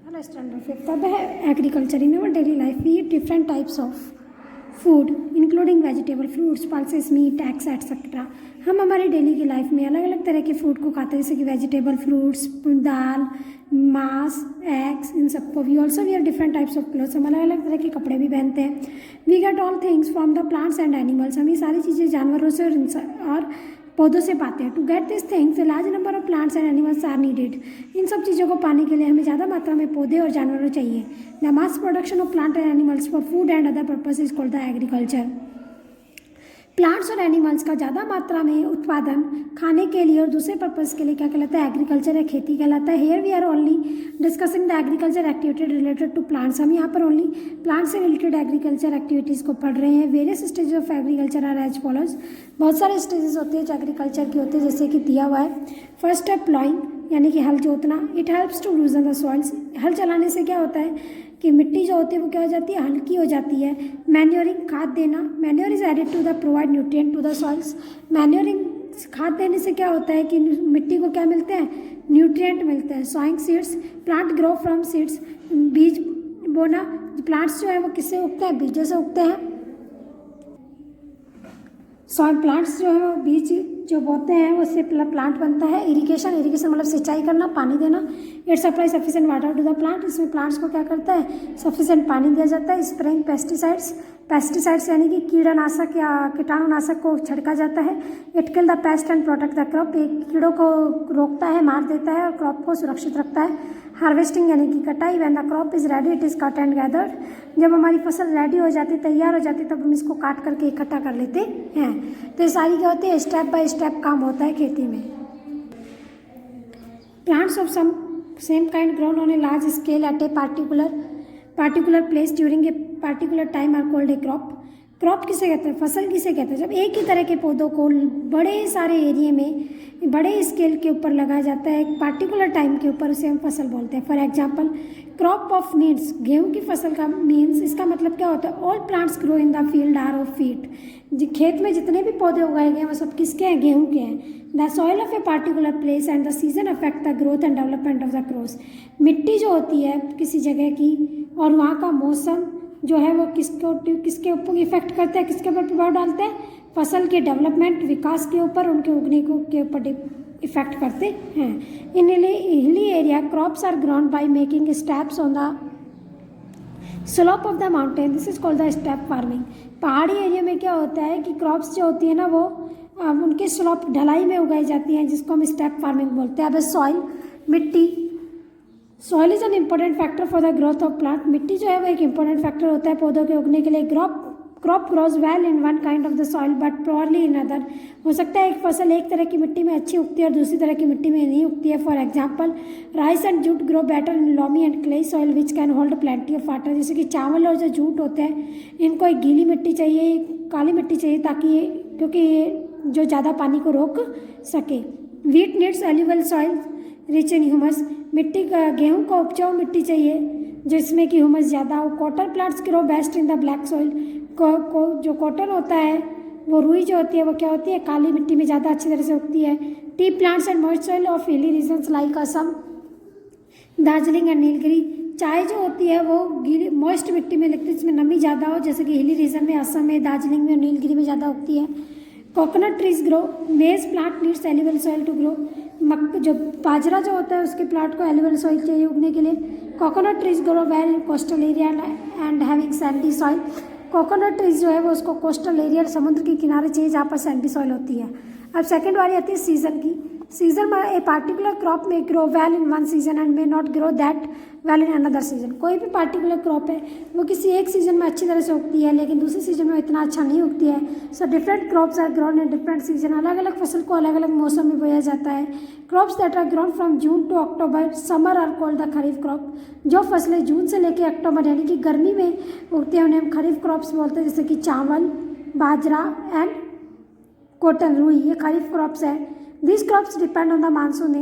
Hello, standard fifth. अब है agriculture. In our daily life, we eat different types of food, including vegetable, fruits, pulses, meat, eggs, etc. हम हमारे daily की life में अलग अलग तरह के फूड को खाते हैं, जैसे कि वेजिटेबल, फ्रूट्स, दाल, मांस, एग्स, इन सबको. We also wear different types of clothes. हम अलग अलग तरह के कपड़े भी पहनते हैं. We get all things from the plants and animals. हम ये सारी चीज़ें जानवरों से और पौधों से पाते हैं. To get this things a large number of plants and animals are needed. इन सब चीज़ों को पाने के लिए हमें ज़्यादा मात्रा में पौधे और जानवर चाहिए. The mass production of plant and animals for food and other purpose is called the agriculture. Plants और एनिमल्स का ज़्यादा मात्रा में उत्पादन खाने के लिए और दूसरे पर्पज़ के लिए क्या कहलाता है? एग्रीकल्चर या खेती कहलाता है. Here we are only discussing the agriculture activity related to plants. हम यहाँ पर ओनली प्लांट से रिलेटेड एग्रीकल्चर एक्टिविटीज़ को पढ़ रहे हैं. Various stages of agriculture are as follows. बहुत सारे स्टेजेस होते हैं जो एग्रीकल्चर के होते हैं, जैसे कि दिया हुआ है. फर्स्ट है प्लॉइंग, यानी कि हल जोतना. It helps to loosen the soils. हल चलाने से क्या होता है कि मिट्टी जो होती है वो क्या हो जाती है? हल्की हो जाती है. मैन्योरिंग, खाद देना. Manure is added to the provide nutrient to the soils. Manuring, खाद देने से क्या होता है कि मिट्टी को क्या मिलते हैं? न्यूट्रिएंट मिलते हैं. Sowing seeds, plant grow from seeds. बीज बोना. प्लांट्स जो है वो किससे उगते हैं? बीजों से उगते हैं. सॉइल प्लांट्स जो है वो बीज जो बोते हैं उससे प्लांट बनता है. इरिगेशन, इरिगेशन मतलब सिंचाई करना, पानी देना. It supply sufficient water to the plant. इसमें प्लांट्स को क्या करता है? सफिशिएंट पानी दिया जाता है. स्प्रेइंग पेस्टिसाइड्स, पेस्टिसाइड्स यानी कि कीड़ानाशक या कीटाणुनाशक को छिड़का जाता है. It kill the paste and protect the crop. एक कीड़ों को रोकता है, मार देता है और क्रॉप को सुरक्षित रखता है. हार्वेस्टिंग यानी कि कटाई. When the crop is ready it is cut and gathered. जब हमारी फसल रेडी हो जाती, तैयार हो जाती, तब हम इसको काट करके इकट्ठा कर लेते हैं. तो ये सारी क्या होती है? स्टेप बाय स्टेप काम होता है खेती में. Plants of some same kind grown on a large scale at a particular place during a particular time are called a crop. Crop किसे कहते हैं? फसल किसे कहते हैं? जब एक ही तरह के पौधों को बड़े सारे एरिया में बड़े स्केल के ऊपर लगाया जाता है एक पार्टिकुलर टाइम के ऊपर, उसे हम फसल बोलते हैं. For example crop of needs, गेहूं की फसल का मीन्स, इसका मतलब क्या होता है? All plants grow in the field are of feet. खेत में जितने भी पौधे उगाए गए हैं वो सब किसके हैं? गेहूं के हैं. The soil of A particular place and the season affect the growth and development of the crops. मिट्टी जो होती है किसी जगह की और वहाँ का मौसम जो है वो किसके ऊपर इफेक्ट करते हैं? किसके ऊपर प्रभाव डालते हैं? फसल के डेवलपमेंट, विकास के ऊपर, उनके उगने के ऊपर इफेक्ट करते हैं. In hilly area crops are grown by making steps on the slope of the mountain. This is called the step farming. पहाड़ी एरिया में क्या होता है कि क्रॉप्स जो होती है ना वो उनके स्लोप ढलाई में उगाई जाती हैं, जिसको हम स्टेप फार्मिंग बोलते हैं. अब सॉइल, मिट्टी. Soil is an important factor for the growth of plant. मिट्टी जो है वो एक इम्पोर्टेंट फैक्टर होता है पौधों के उगने के लिए. Crop grows well in one kind of the soil but poorly in other. हो सकता है एक फसल एक तरह की मिट्टी में अच्छी उगती है और दूसरी तरह की मिट्टी में नहीं उगती है. For example rice and jute grow better in loamy and clay soil which can hold plenty of water. जैसे कि चावल और जो जूट होते हैं इनको एक गीली मिट्टी चाहिए, काली मिट्टी चाहिए, ताकि ये, क्योंकि ये जो ज़्यादा पानी को रोक सके. Wheat needs alluvial soil rich in humus. मिट्टी का, गेहूँ को उपजाऊ मिट्टी चाहिए जिसमें कि ह्यूमस ज़्यादा हो. Cotton plants grow best in the black soil. जो कॉटन होता है वो रुई जो होती है वो क्या होती है? काली मिट्टी में ज़्यादा अच्छी तरह से उगती है. Tea plants and moist soil of hilly regions like Assam, Darjeeling and Nilgiri. चाय जो होती है वो गीली मॉइस्ट मिट्टी में लगती है जिसमें नमी ज़्यादा हो, जैसे कि हिली रीजन में, असम में, दार्जिलिंग में और नीलगिरी में ज़्यादा उगती है. Coconut trees grow. Maize plant needs alluvial soil to grow. जो बाजरा जो होता है उसके प्लांट को एलिवल सॉइल चाहिए उगने के लिए. Coconut trees grow well in coastal area and having Sandy soil. Coconut trees जो है वो उसको कोस्टल एरिया, समुद्र के किनारे चाहिए जहाँ पर सैंडी सॉइल होती है. अब सेकंड बारी आती है सीजन की. सीजन में ए पार्टिकुलर क्रॉप में grow well in one season and may not grow that well in another season. कोई भी पार्टिकुलर क्रॉप है वो किसी एक सीजन में अच्छी तरह से उगती है लेकिन दूसरे सीजन में इतना अच्छा नहीं उगती है. So different crops are grown in different season. अलग अलग फसल को अलग अलग मौसम में बोया जाता है. Crops that are grown from June to October summer are called the kharif crop. जो फसलें जून से लेकर अक्टूबर यानी कि गर्मी में उगती हैं उन्हें हम खरीफ क्रॉप्स बोलते हैं, जैसे कि चावल, बाजरा एंड कॉटन, रुई, ये खरीफ क्रॉप्स है. This crops depend on the monsoon.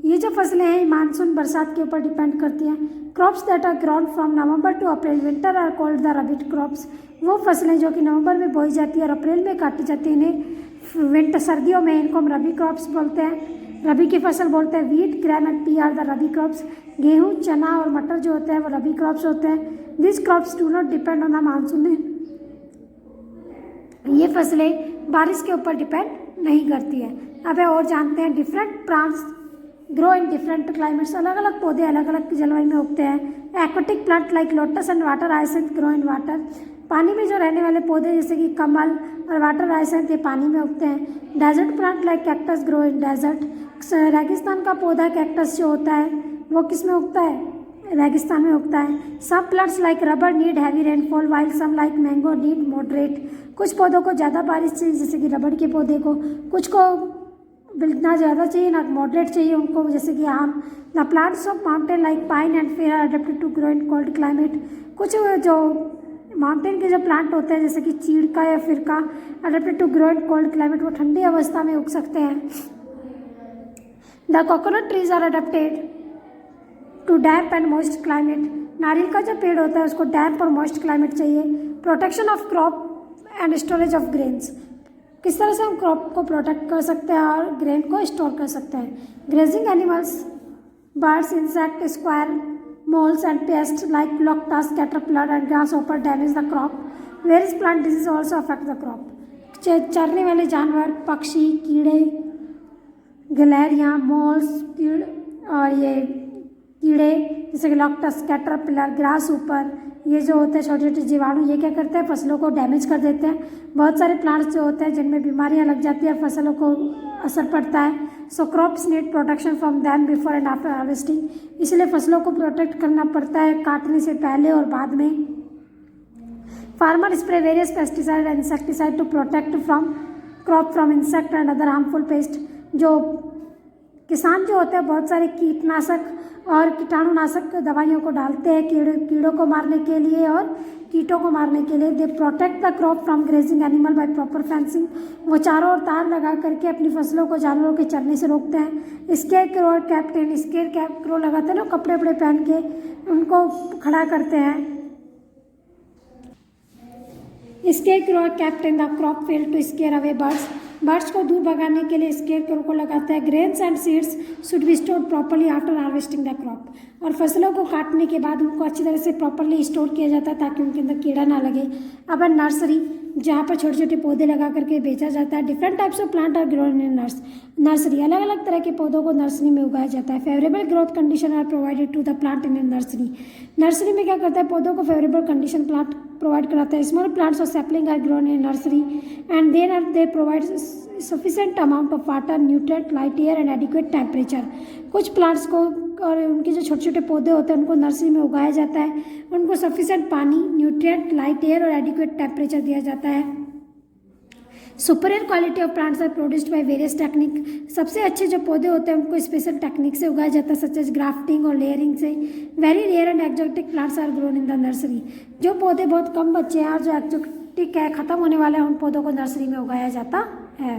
ये जो फसलें हैं मानसून, बरसात के ऊपर डिपेंड करती हैं. Crops that are grown from November to April winter are called the rabi crops. वो फसलें जो कि नवंबर में बोई जाती है और अप्रैल में काटी जाती हैं इन्हें विंटर, सर्दियों में, इनको हम रबी क्रॉप्स बोलते हैं. रबी की फसल बोलते हैं wheat, gram and pea are the rabi crops. गेहूँ, चना और मटर जो होते हैं वो रबी क्रॉप्स होते हैं। This crops do not depend on the monsoon. ये फसलें बारिश के ऊपर डिपेंड नहीं करती है। अब और जानते हैं different plants grow in different climates. अलग अलग पौधे अलग अलग जलवायु में उगते हैं। Aquatic plant like lotus and water hyacinth grow in water. पानी में जो रहने वाले पौधे जैसे कि कमल और वाटर हायसिंथ ये पानी में उगते हैं। Desert plant like cactus grow in desert. रेगिस्तान का पौधा कैक्टस जो होता है वो किस में उगता है? रेगिस्तान में उगता है। सब plants like rubber need heavy rainfall while some like mango need moderate. कुछ पौधों को ज़्यादा बारिश चाहिए जैसे कि रबड़ के पौधे को, कुछ को ना ज़्यादा चाहिए ना मॉडरेट चाहिए उनको जैसे कि आम। The plants of mountain like pine and fir are adapted to grow in cold climate. कुछ जो माउंटेन के जो प्लांट होते हैं जैसे कि चीड़ का या फिर का adapted to grow in cold climate, वो ठंडी अवस्था में उग सकते हैं। The coconut trees are adapted to damp and moist climate. नारियल का जो पेड़ होता है उसको डैम्प और मॉइस्ट क्लाइमेट चाहिए। Protection of crop and storage of grains. किस तरह से हम क्रॉप को प्रोटेक्ट कर सकते हैं और ग्रेन को स्टोर कर सकते हैं? Grazing animals, birds, insect, squirrel, moles and pest like locusts, caterpillar and grasshopper damage the crop. Various plant disease also affect the crop. चरने वाले जानवर, पक्षी, कीड़े, गिलहरियाँ, मोल्स और ये कीड़े जैसे कि लोक्टस, कैटरपिलर, ग्रासहॉपर, ये जो होते हैं छोटे छोटे जीवाणु, ये क्या करते हैं? फसलों को डैमेज कर देते हैं। बहुत सारे प्लांट्स जो होते हैं जिनमें बीमारियां लग जाती है, फसलों को असर पड़ता है। सो crops need protection from them before and after harvesting. इसलिए फसलों को प्रोटेक्ट करना पड़ता है काटने से पहले और बाद में। Farmer spray various pesticide and insecticide to protect from crop from insect and other harmful pest. जो किसान जो होते हैं बहुत सारे कीटनाशक और कीटाणुनाशक दवाइयों को डालते हैं कीड़ों को मारने के लिए और कीटों को मारने के लिए। They protect the crop from grazing animal by proper fencing. वो चारों ओर तार लगा करके अपनी फसलों को जानवरों के चरने से रोकते हैं। Scarecrow are captain, square cap crow लगाते हैं ना, कपड़े वपड़े पहन के उनको खड़ा करते हैं। Scarecrow are kept in the crop field to scare away birds. Birds को दूर भगाने के लिए स्केयर क्रो को लगाता है। Grains and seeds should be stored properly after harvesting the crop. और फसलों को काटने के बाद उनको अच्छी तरह से प्रॉपर्ली स्टोर किया जाता है ताकि उनके अंदर कीड़ा ना लगे। अब नर्सरी, जहाँ पर छोटे छोटे पौधे लगा करके बेचा जाता है। Different types of plant are grown in nursery. अलग अलग तरह के पौधों को नर्सरी में उगाया जाता है। Favourable growth condition are provided to the plant in nursery. Nursery में क्या करता है? पौधों को फेवरेबल कंडीशन प्लांट प्रोवाइड कराता है। स्मॉल प्लांट्स और sapling are grown in nursery and then they provide sufficient amount of water, nutrient, light air and adequate temperature. कुछ प्लांट्स को और उनके जो छोटे छोटे पौधे होते हैं उनको नर्सरी में उगाया जाता है। उनको सफिशिएंट पानी, न्यूट्रिएंट, लाइट एयर और एडिक्वेट टेम्परेचर दिया जाता है। Superior quality of plants are produced by various technique. सबसे अच्छे जो पौधे होते हैं उनको स्पेशल टेक्निक से उगाया जाता है सच एज ग्राफ्टिंग और लेयरिंग से। Very rare and exotic plants are grown in the nursery. जो पौधे बहुत कम बच्चे हैं और जो एक्जोटिक है, खत्म होने वाले हैं, उन पौधों को नर्सरी में उगाया जाता है।